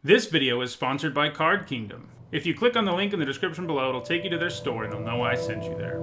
This video is sponsored by Card Kingdom. If you click on the link in the description below, it'll take you to their store and they'll know I sent you there.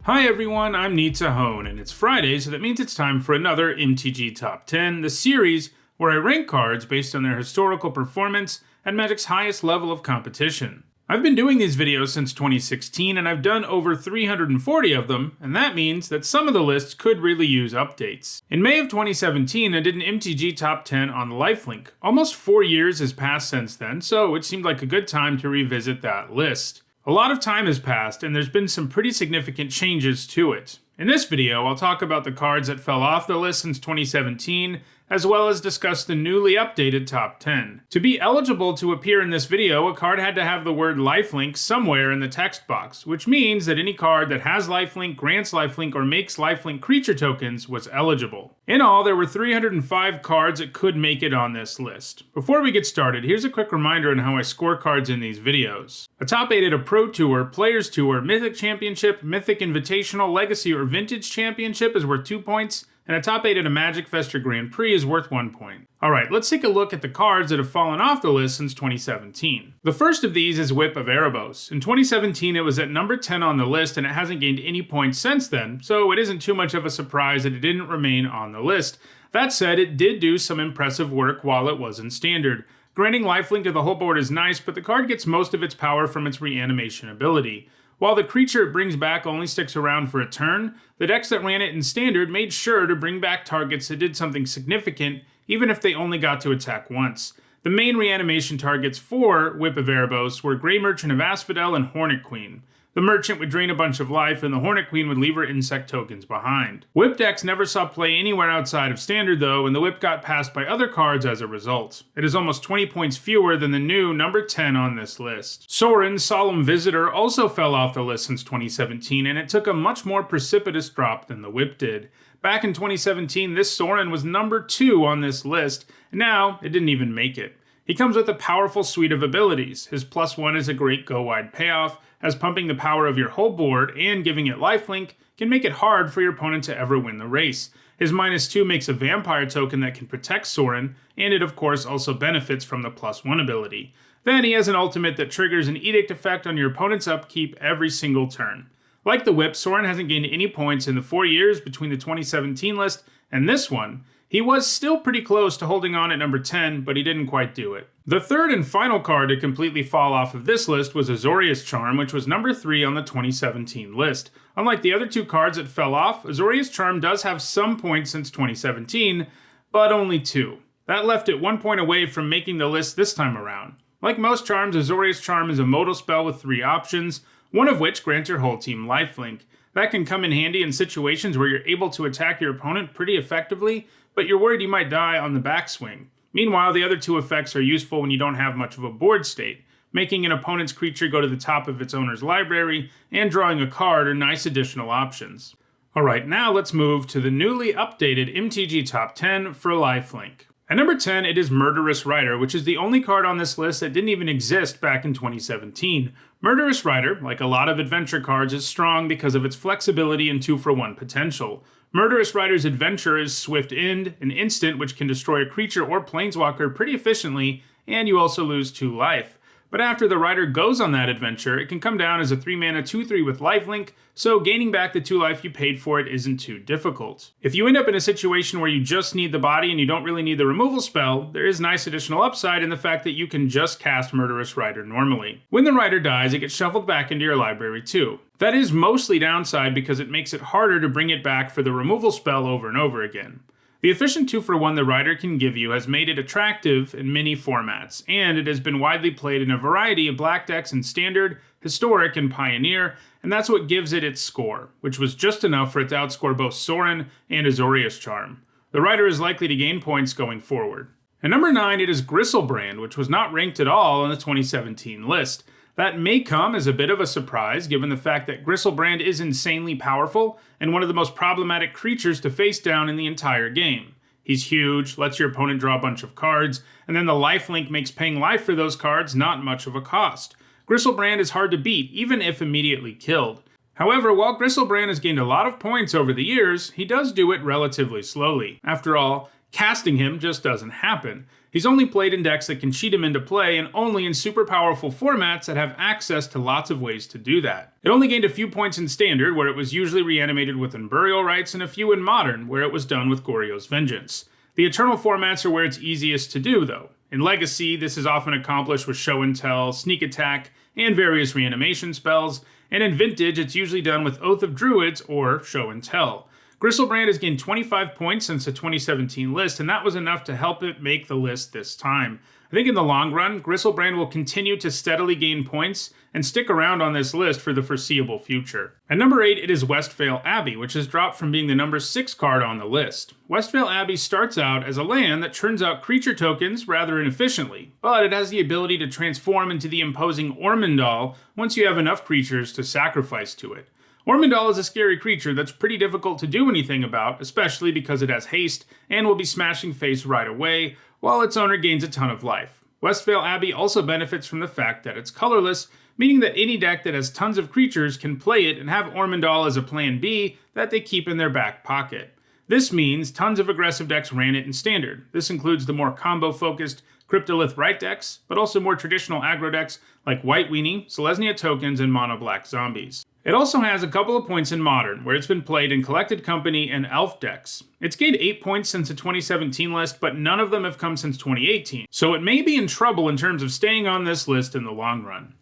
Hi everyone, I'm Nitsa Hone, and it's Friday, so that means it's time for another MTG Top 10, the series where I rank cards based on their historical performance and Magic's highest level of competition. I've been doing these videos since 2016, and I've done over 340 of them, and that means that some of the lists could really use updates. In May of 2017, I did an MTG Top 10 on the Lifelink. Almost 4 years has passed since then, so it seemed like a good time to revisit that list. A lot of time has passed, and there's been some pretty significant changes to it. In this video, I'll talk about the cards that fell off the list since 2017, as well as discuss the newly updated Top 10. To be eligible to appear in this video, a card had to have the word Lifelink somewhere in the text box, which means that any card that has Lifelink, grants Lifelink, or makes Lifelink creature tokens was eligible. In all, there were 305 cards that could make it on this list. Before we get started, here's a quick reminder on how I score cards in these videos. A top 8 at a Pro Tour, Players Tour, Mythic Championship, Mythic Invitational, Legacy, or Vintage Championship is worth 2 points, and a top 8 at a Magic Fest or Grand Prix is worth 1 point. Alright, let's take a look at the cards that have fallen off the list since 2017. The first of these is Whip of Erebos. In 2017 it was at number 10 on the list and it hasn't gained any points since then, so it isn't too much of a surprise that it didn't remain on the list. That said, it did do some impressive work while it was in Standard. Granting Lifelink to the whole board is nice, but the card gets most of its power from its reanimation ability. While the creature it brings back only sticks around for a turn, the decks that ran it in Standard made sure to bring back targets that did something significant, even if they only got to attack once. The main reanimation targets for Whip of Erebos were Grey Merchant of Asphodel and Hornet Queen. The Merchant would drain a bunch of life, and the Hornet Queen would leave her insect tokens behind. Whip decks never saw play anywhere outside of Standard though, and the Whip got passed by other cards as a result. It is almost 20 points fewer than the new number 10 on this list. Sorin, Solemn Visitor, also fell off the list since 2017, and it took a much more precipitous drop than the Whip did. Back in 2017, this Sorin was number 2 on this list, and now it didn't even make it. He comes with a powerful suite of abilities. His +1 is a great go-wide payoff, as pumping the power of your whole board and giving it lifelink can make it hard for your opponent to ever win the race. His -2 makes a vampire token that can protect Sorin, and it of course also benefits from the +1 ability. Then he has an ultimate that triggers an edict effect on your opponent's upkeep every single turn. Like the Whip, Sorin hasn't gained any points in the 4 years between the 2017 list and this one. He was still pretty close to holding on at number 10, but he didn't quite do it. The third and final card to completely fall off of this list was Azorius Charm, which was number 3 on the 2017 list. Unlike the other 2 cards that fell off, Azorius Charm does have some points since 2017, but only 2. That left it 1 point away from making the list this time around. Like most charms, Azorius Charm is a modal spell with 3 options, one of which grants your whole team lifelink. That can come in handy in situations where you're able to attack your opponent pretty effectively, but you're worried you might die on the backswing. Meanwhile, the other 2 effects are useful when you don't have much of a board state. Making an opponent's creature go to the top of its owner's library and drawing a card are nice additional options. Alright, now let's move to the newly updated MTG Top 10 for Lifelink. At number 10, it is Murderous Rider, which is the only card on this list that didn't even exist back in 2017. Murderous Rider, like a lot of adventure cards, is strong because of its flexibility and 2-for-1 potential. Murderous Rider's adventure is Swift End, an instant which can destroy a creature or planeswalker pretty efficiently, and you also lose 2 life. But after the rider goes on that adventure, it can come down as a 3-mana 2/3 with lifelink, so gaining back the 2 life you paid for it isn't too difficult. If you end up in a situation where you just need the body and you don't really need the removal spell, there is nice additional upside in the fact that you can just cast Murderous Rider normally. When the rider dies, it gets shuffled back into your library too. That is mostly downside because it makes it harder to bring it back for the removal spell over and over again. The efficient 2-for-1 the rider can give you has made it attractive in many formats, and it has been widely played in a variety of black decks in Standard, Historic, and Pioneer, and that's what gives it its score, which was just enough for it to outscore both Sorin and Azorius Charm. The rider is likely to gain points going forward. At number 9, it is Griselbrand, which was not ranked at all on the 2017 list. That may come as a bit of a surprise given the fact that Griselbrand is insanely powerful and one of the most problematic creatures to face down in the entire game. He's huge, lets your opponent draw a bunch of cards, and then the lifelink makes paying life for those cards not much of a cost. Gristlebrand is hard to beat, even if immediately killed. However, while Gristlebrand has gained a lot of points over the years, he does do it relatively slowly. After all, casting him just doesn't happen. He's only played in decks that can cheat him into play, and only in super powerful formats that have access to lots of ways to do that. It only gained a few points in Standard, where it was usually reanimated with Burial Rites, and a few in Modern, where it was done with Goryo's Vengeance. The Eternal formats are where it's easiest to do, though. In Legacy, this is often accomplished with Show and Tell, Sneak Attack, and various reanimation spells, and in Vintage, it's usually done with Oath of Druids or Show and Tell. Gristlebrand has gained 25 points since the 2017 list, and that was enough to help it make the list this time. I think in the long run, Gristlebrand will continue to steadily gain points and stick around on this list for the foreseeable future. At number 8, it is Westvale Abbey, which has dropped from being the number 6 card on the list. Westvale Abbey starts out as a land that churns out creature tokens rather inefficiently, but it has the ability to transform into the imposing Ormondal once you have enough creatures to sacrifice to it. Ormondal is a scary creature that's pretty difficult to do anything about, especially because it has haste and will be smashing face right away, while its owner gains a ton of life. Westvale Abbey also benefits from the fact that it's colorless, meaning that any deck that has tons of creatures can play it and have Ormondal as a plan B that they keep in their back pocket. This means tons of aggressive decks ran it in Standard. This includes the more combo-focused Cryptolith Right decks, but also more traditional aggro decks like White Weenie, Selesnya Tokens, and Mono Black Zombies. It also has a couple of points in Modern, where it's been played in Collected Company and Elf decks. It's gained 8 points since the 2017 list, but none of them have come since 2018, so it may be in trouble in terms of staying on this list in the long run.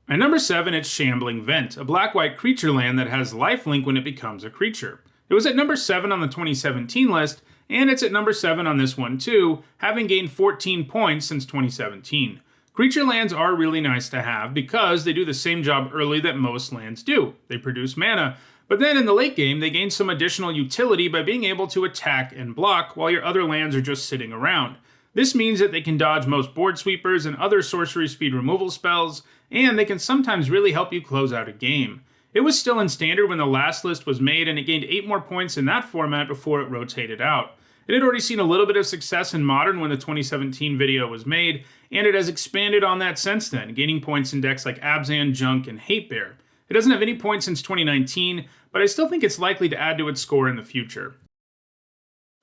At number 7, it's Shambling Vent, a black-white creature land that has lifelink when it becomes a creature. It was at number 7 on the 2017 list, and it's at number 7 on this one too, having gained 14 points since 2017. Creature lands are really nice to have because they do the same job early that most lands do. They produce mana, but then in the late game they gain some additional utility by being able to attack and block while your other lands are just sitting around. This means that they can dodge most board sweepers and other sorcery speed removal spells, and they can sometimes really help you close out a game. It was still in Standard when the last list was made, and it gained 8 more points in that format before it rotated out. It had already seen a little bit of success in Modern when the 2017 video was made, and it has expanded on that since then, gaining points in decks like Abzan, Junk, and Hate Bear. It doesn't have any points since 2019, but I still think it's likely to add to its score in the future.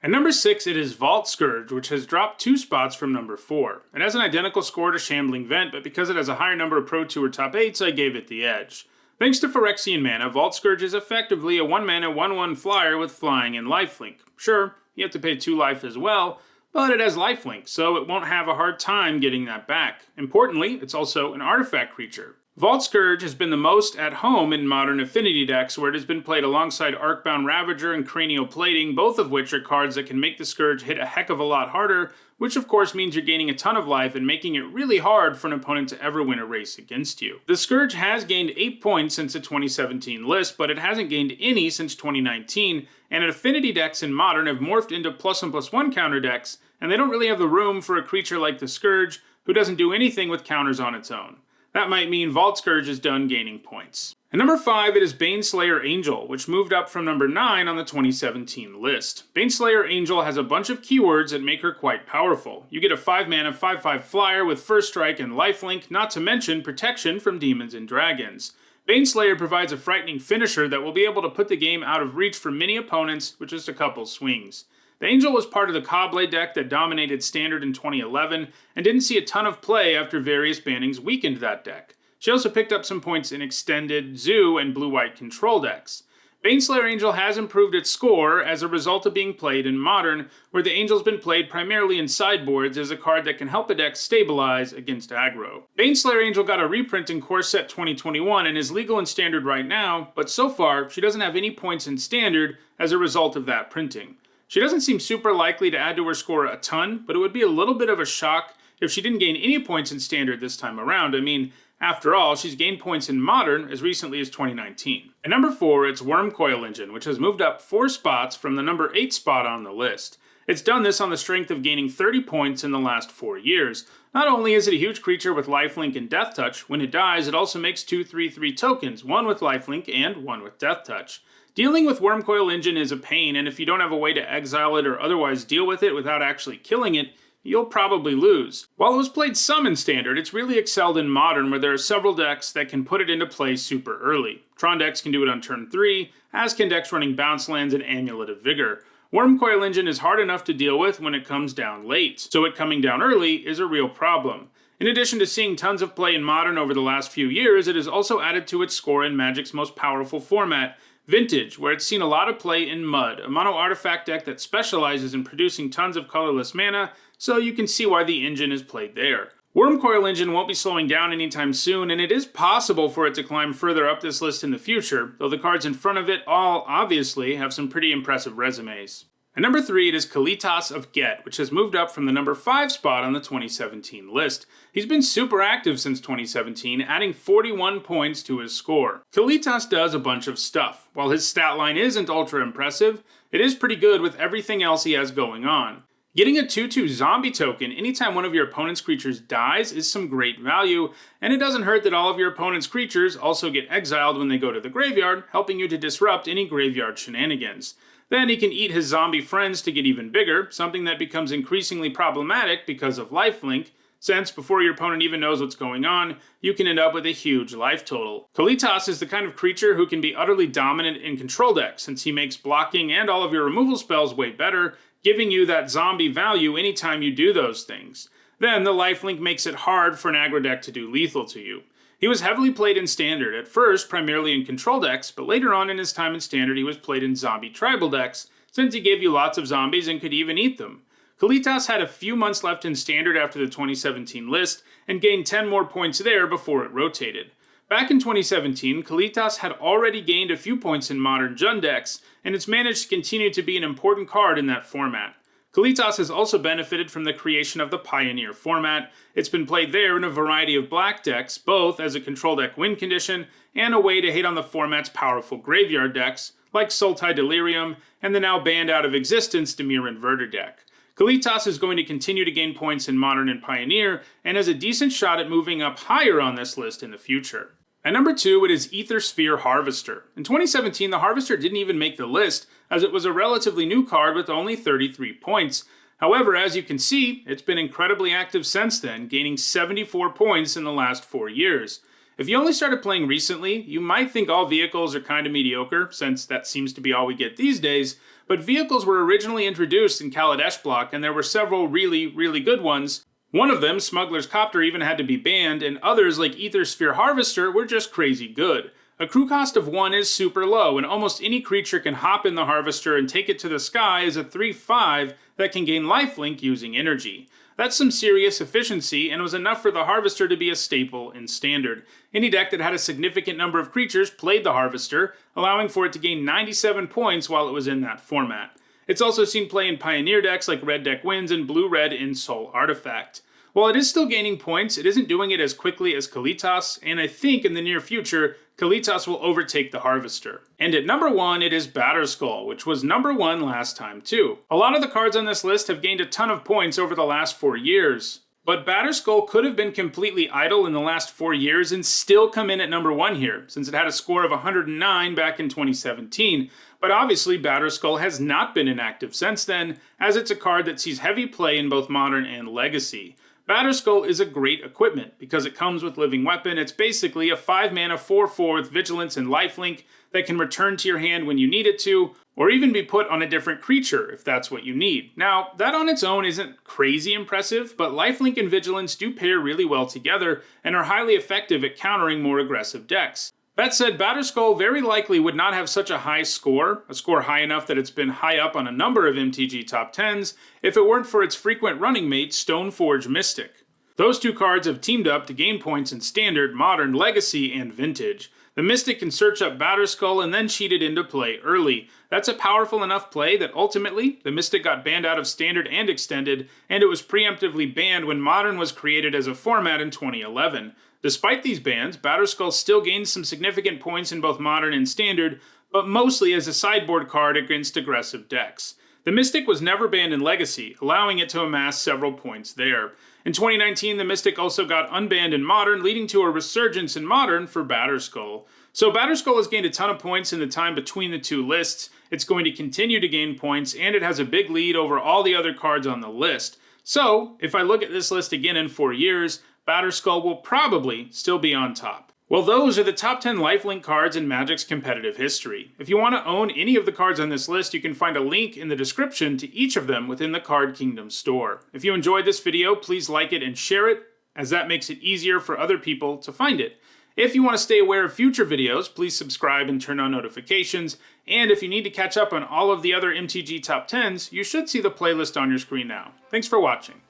At number 6, it is Vault Scourge, which has dropped 2 spots from number 4. It has an identical score to Shambling Vent, but because it has a higher number of Pro 2 or Top 8s, I gave it the edge. Thanks to Phyrexian mana, Vault Scourge is effectively a 1-mana 1/1 flyer with flying and lifelink. Sure, you have to pay 2 life as well, but it has lifelink, so it won't have a hard time getting that back. Importantly, it's also an artifact creature. Vault Scourge has been the most at home in modern affinity decks, where it has been played alongside Arcbound Ravager and Cranial Plating, both of which are cards that can make the Scourge hit a heck of a lot harder, which of course means you're gaining a ton of life and making it really hard for an opponent to ever win a race against you. The Scourge has gained 8 points since the 2017 list, but it hasn't gained any since 2019, and affinity decks in Modern have morphed into +1/+1 counter decks, and they don't really have the room for a creature like the Scourge, who doesn't do anything with counters on its own. That might mean Vault Scourge is done gaining points. At number 5, it is Baneslayer Angel, which moved up from number 9 on the 2017 list. Baneslayer Angel has a bunch of keywords that make her quite powerful. You get a 5-mana 5/5 flyer with First Strike and lifelink, not to mention protection from demons and dragons. Baneslayer provides a frightening finisher that will be able to put the game out of reach for many opponents with just a couple swings. The Angel was part of the Cobblade deck that dominated Standard in 2011 and didn't see a ton of play after various bannings weakened that deck. She also picked up some points in Extended, Zoo, and Blue-White control decks. Baneslayer Angel has improved its score as a result of being played in Modern, where the Angel's been played primarily in sideboards as a card that can help a deck stabilize against aggro. Baneslayer Angel got a reprint in Core Set 2021 and is legal in Standard right now, but so far she doesn't have any points in Standard as a result of that printing. She doesn't seem super likely to add to her score a ton, but it would be a little bit of a shock if she didn't gain any points in Standard this time around. I mean, after all, she's gained points in Modern as recently as 2019. At number 4, it's Wormcoil Engine, which has moved up 4 spots from the number 8 spot on the list. It's done this on the strength of gaining 30 points in the last 4 years. Not only is it a huge creature with lifelink and death touch, when it dies it also makes 2 3/3 tokens, one with lifelink and one with death touch. Dealing with Wormcoil Engine is a pain, and if you don't have a way to exile it or otherwise deal with it without actually killing it, you'll probably lose. While it was played some in Standard, it's really excelled in Modern, where there are several decks that can put it into play super early. Tron decks can do it on turn 3, as can decks running Bounce Lands and Amulet of Vigor. Wurmcoil Engine is hard enough to deal with when it comes down late, so it coming down early is a real problem. In addition to seeing tons of play in Modern over the last few years, it has also added to its score in Magic's most powerful format, Vintage, where it's seen a lot of play in Mud, a mono artifact deck that specializes in producing tons of colorless mana, so you can see why the engine is played there. Wurmcoil Engine won't be slowing down anytime soon, and it is possible for it to climb further up this list in the future, though the cards in front of it all, obviously, have some pretty impressive resumes. At number 3, it is Kalitas of Get, which has moved up from the number 5 spot on the 2017 list. He's been super active since 2017, adding 41 points to his score. Kalitas does a bunch of stuff. While his stat line isn't ultra impressive, it is pretty good with everything else he has going on. Getting a 2/2 zombie token anytime one of your opponent's creatures dies is some great value, and it doesn't hurt that all of your opponent's creatures also get exiled when they go to the graveyard, helping you to disrupt any graveyard shenanigans. Then he can eat his zombie friends to get even bigger, something that becomes increasingly problematic because of Lifelink, since before your opponent even knows what's going on, you can end up with a huge life total. Kalitas is the kind of creature who can be utterly dominant in control decks, since he makes blocking and all of your removal spells way better, giving you that zombie value anytime you do those things. Then the lifelink makes it hard for an aggro deck to do lethal to you. He was heavily played in Standard, at first primarily in control decks, but later on in his time in Standard he was played in zombie tribal decks, since he gave you lots of zombies and could even eat them. Kalitas had a few months left in Standard after the 2017 list, and gained 10 more points there before it rotated. Back in 2017, Kalitas had already gained a few points in Modern Jund decks, and it's managed to continue to be an important card in that format. Kalitas has also benefited from the creation of the Pioneer format. It's been played there in a variety of black decks, both as a control deck win condition and a way to hate on the format's powerful graveyard decks, like Sultai Delirium and the now banned out of existence Dimir Inverter deck. Kalitas is going to continue to gain points in Modern and Pioneer, and has a decent shot at moving up higher on this list in the future. At number 2, it is Aethersphere Harvester. In 2017, the Harvester didn't even make the list, as it was a relatively new card with only 33 points. However, as you can see, it's been incredibly active since then, gaining 74 points in the last 4 years. If you only started playing recently, you might think all vehicles are kinda mediocre, since that seems to be all we get these days, but vehicles were originally introduced in Kaladesh block, and there were several really good ones. One of them, Smuggler's Copter, even had to be banned, and others like Aethersphere Harvester were just crazy good. A crew cost of 1 is super low, and almost any creature can hop in the Harvester and take it to the sky as a 3/5 that can gain lifelink using energy. That's some serious efficiency, and was enough for the Harvester to be a staple in Standard. Any deck that had a significant number of creatures played the Harvester, allowing for it to gain 97 points while it was in that format. It's also seen play in Pioneer decks like Red Deck Wins and Blue-Red in Soul Artifact. While it is still gaining points, it isn't doing it as quickly as Kalitas, and I think in the near future, Kalitas will overtake the Harvester. And at number 1, it is Batterskull, which was number 1 last time too. A lot of the cards on this list have gained a ton of points over the last 4 years. But Batterskull could have been completely idle in the last 4 years and still come in at number 1 here, since it had a score of 109 back in 2017. But obviously Batterskull has not been inactive since then, as it's a card that sees heavy play in both Modern and Legacy. Batterskull is a great equipment, because it comes with Living Weapon. It's basically a 5-mana 4/4 with Vigilance and Lifelink that can return to your hand when you need it to, or even be put on a different creature if that's what you need. Now, that on its own isn't crazy impressive, but Lifelink and Vigilance do pair really well together and are highly effective at countering more aggressive decks. That said, Batterskull very likely would not have such a high score, a score high enough that it's been high up on a number of MTG top 10s, if it weren't for its frequent running mate, Stoneforge Mystic. Those two cards have teamed up to gain points in Standard, Modern, Legacy, and Vintage. The Mystic can search up Batterskull and then cheat it into play early. That's a powerful enough play that ultimately, the Mystic got banned out of Standard and Extended, and it was preemptively banned when Modern was created as a format in 2011. Despite these bans, Batterskull still gains some significant points in both Modern and Standard, but mostly as a sideboard card against aggressive decks. The Mystic was never banned in Legacy, allowing it to amass several points there. In 2019, the Mystic also got unbanned in Modern, leading to a resurgence in Modern for Batterskull. So Batterskull has gained a ton of points in the time between the two lists. It's going to continue to gain points, and it has a big lead over all the other cards on the list. So, if I look at this list again in 4 years, Batterskull will probably still be on top. Well, those are the top 10 Lifelink cards in Magic's competitive history. If you want to own any of the cards on this list, you can find a link in the description to each of them within the Card Kingdom store. If you enjoyed this video, please like it and share it, as that makes it easier for other people to find it. If you want to stay aware of future videos, please subscribe and turn on notifications. And if you need to catch up on all of the other MTG Top 10s, you should see the playlist on your screen now. Thanks for watching.